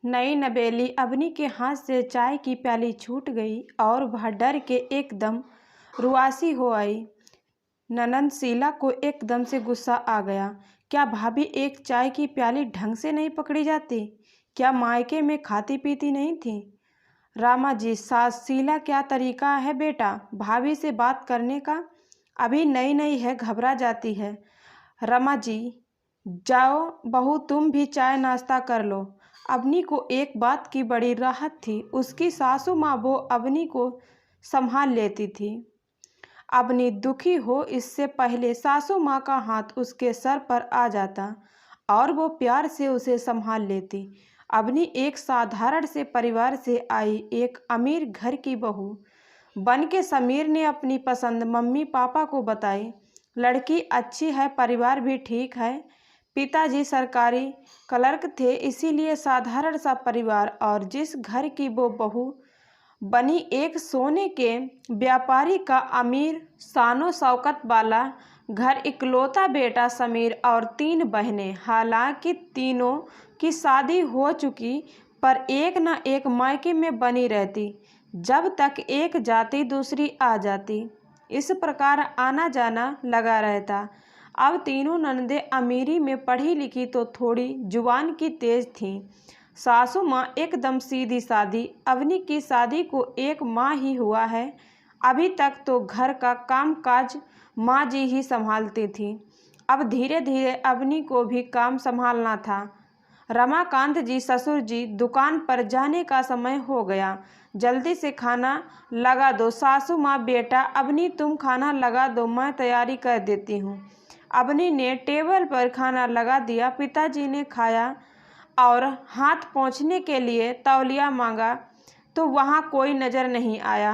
नई नवेली अवनी के हाथ से चाय की प्याली छूट गई और वह डर के एकदम रुआसी हो आई। ननंद शीला को एकदम से गुस्सा आ गया। क्या भाभी एक चाय की प्याली ढंग से नहीं पकड़ी जाती? क्या मायके में खाती पीती नहीं थी? रामा जी, सास शीला, क्या तरीका है बेटा भाभी से बात करने का? अभी नई नई है, घबरा जाती है। रमा जी, जाओ बहू, तुम भी चाय नाश्ता कर लो। अवनी को एक बात की बड़ी राहत थी, उसकी सासू माँ वो अवनी को संभाल लेती थी। अवनी दुखी हो इससे पहले सासू माँ का हाथ उसके सर पर आ जाता और वो प्यार से उसे संभाल लेती। अवनी एक साधारण से परिवार से आई एक अमीर घर की बहू बन के समीर ने अपनी पसंद मम्मी पापा को बताई। लड़की अच्छी है, परिवार भी ठीक है। पिताजी सरकारी क्लर्क थे, इसीलिए साधारण सा परिवार। और जिस घर की वो बहू बनी एक सोने के व्यापारी का अमीर शानो शौकत वाला घर, इकलौता बेटा समीर और 3 बहनें। हालांकि तीनों की शादी हो चुकी, पर एक न एक मायके में बनी रहती। जब तक एक जाती दूसरी आ जाती, इस प्रकार आना जाना लगा रहता। अब तीनों ननदें अमीरी में पढ़ी लिखी तो थोड़ी जुबान की तेज थीं। सासू माँ एकदम सीधी सादी। अवनी की शादी को 1 माह ही हुआ है, अभी तक तो घर का काम काज माँ जी ही संभालती थी। अब धीरे धीरे अवनी को भी काम संभालना था। रमाकांत जी, ससुर जी, दुकान पर जाने का समय हो गया, जल्दी से खाना लगा दो। सासू माँ, बेटा अवनी तुम खाना लगा दो, मैं तैयारी कर देती हूँ। अवनी ने टेबल पर खाना लगा दिया। पिताजी ने खाया और हाथ पोंछने के लिए तौलिया मांगा तो वहाँ कोई नज़र नहीं आया।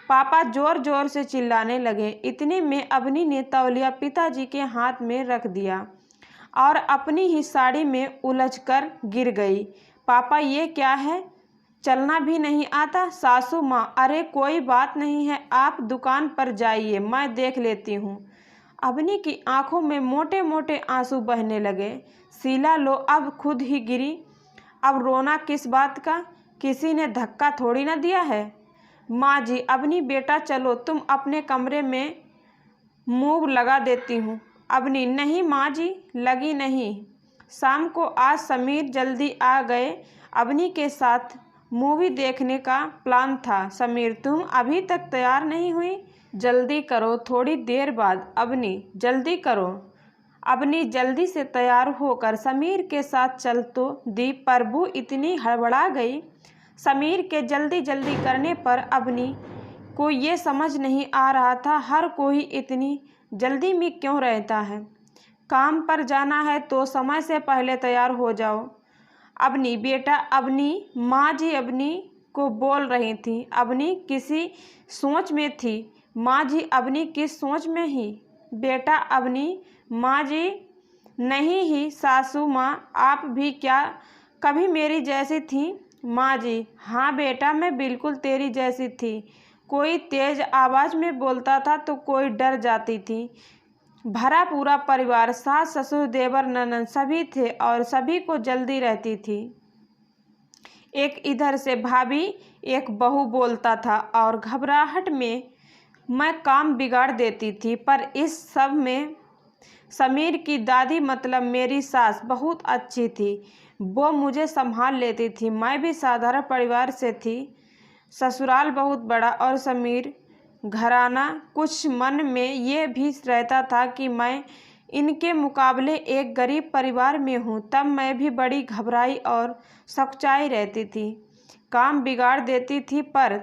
पापा जोर जोर से चिल्लाने लगे। इतने में अवनी ने तौलिया पिताजी के हाथ में रख दिया और अपनी ही साड़ी में उलझकर गिर गई। पापा, ये क्या है? चलना भी नहीं आता? सासू माँ, अरे कोई बात नहीं है, आप दुकान पर जाइए, मैं देख लेती हूँ। अवनी की आंखों में मोटे मोटे आंसू बहने लगे। शीला, लो, अब खुद ही गिरी, अब रोना किस बात का? किसी ने धक्का थोड़ी ना दिया है। माँ जी, अवनी बेटा चलो, तुम अपने कमरे में मूव लगा देती हूँ। अवनी, नहीं माँ जी, लगी नहीं। शाम को आज समीर जल्दी आ गए, अवनी के साथ मूवी देखने का प्लान था। समीर, तुम अभी तक तैयार नहीं हुई? जल्दी करो, थोड़ी देर बाद। अवनी, जल्दी करो। अवनी जल्दी से तैयार होकर समीर के साथ चल तो दी, पर वो इतनी हड़बड़ा गई समीर के जल्दी जल्दी करने पर। अवनी को ये समझ नहीं आ रहा था हर कोई इतनी जल्दी में क्यों रहता है। काम पर जाना है तो समय से पहले तैयार हो जाओ। अवनी बेटा, अवनी, माँ जी अवनी को बोल रही थी। अवनी किसी सोच में थी। माँ जी, अवनी किस सोच में ही? बेटा अवनी, माँ जी, नहीं ही। सासू माँ, आप भी क्या कभी मेरी जैसी थी? माँ जी, हाँ बेटा, मैं बिल्कुल तेरी जैसी थी। कोई तेज आवाज़ में बोलता था तो कोई डर जाती थी। भरा पूरा परिवार, सास ससुर देवर ननद सभी थे और सभी को जल्दी रहती थी। एक इधर से भाभी एक बहू बोलता था और घबराहट में मैं काम बिगाड़ देती थी। पर इस सब में समीर की दादी, मतलब मेरी सास, बहुत अच्छी थी। वो मुझे संभाल लेती थी। मैं भी साधारण परिवार से थी, ससुराल बहुत बड़ा और समीर घराना। कुछ मन में ये भी रहता था कि मैं इनके मुकाबले एक गरीब परिवार में हूँ। तब मैं भी बड़ी घबराई और सकुचाई रहती थी, काम बिगाड़ देती थी, पर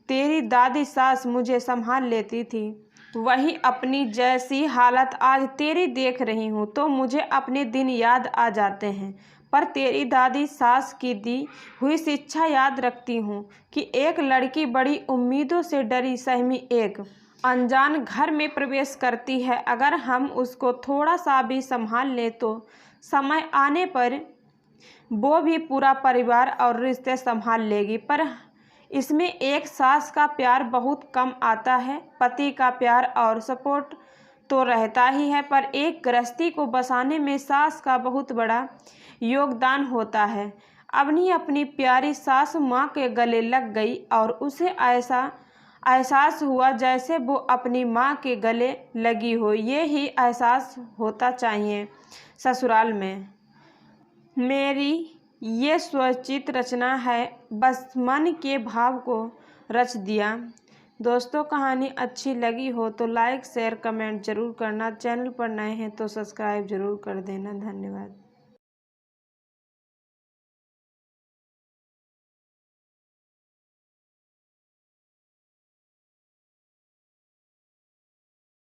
तेरी दादी सास मुझे संभाल लेती थी। वही अपनी जैसी हालत आज तेरी देख रही हूँ तो मुझे अपने दिन याद आ जाते हैं। पर तेरी दादी सास की दी हुई शिक्षा याद रखती हूँ कि एक लड़की बड़ी उम्मीदों से डरी सहमी एक अनजान घर में प्रवेश करती है। अगर हम उसको थोड़ा सा भी संभाल लें तो समय आने पर वो भी पूरा परिवार और रिश्ते संभाल लेगी। पर इसमें एक सास का प्यार बहुत कम आता है। पति का प्यार और सपोर्ट तो रहता ही है, पर एक गृहस्थी को बसाने में सास का बहुत बड़ा योगदान होता है। अवनी अपनी प्यारी सास माँ के गले लग गई और उसे ऐसा एहसास हुआ जैसे वो अपनी माँ के गले लगी हो। ये ही एहसास होता चाहिए ससुराल में। मेरी ये स्वचित रचना है, बस मन के भाव को रच दिया। दोस्तों, कहानी अच्छी लगी हो तो लाइक शेयर कमेंट ज़रूर करना। चैनल पर नए हैं तो सब्सक्राइब ज़रूर कर देना। धन्यवाद।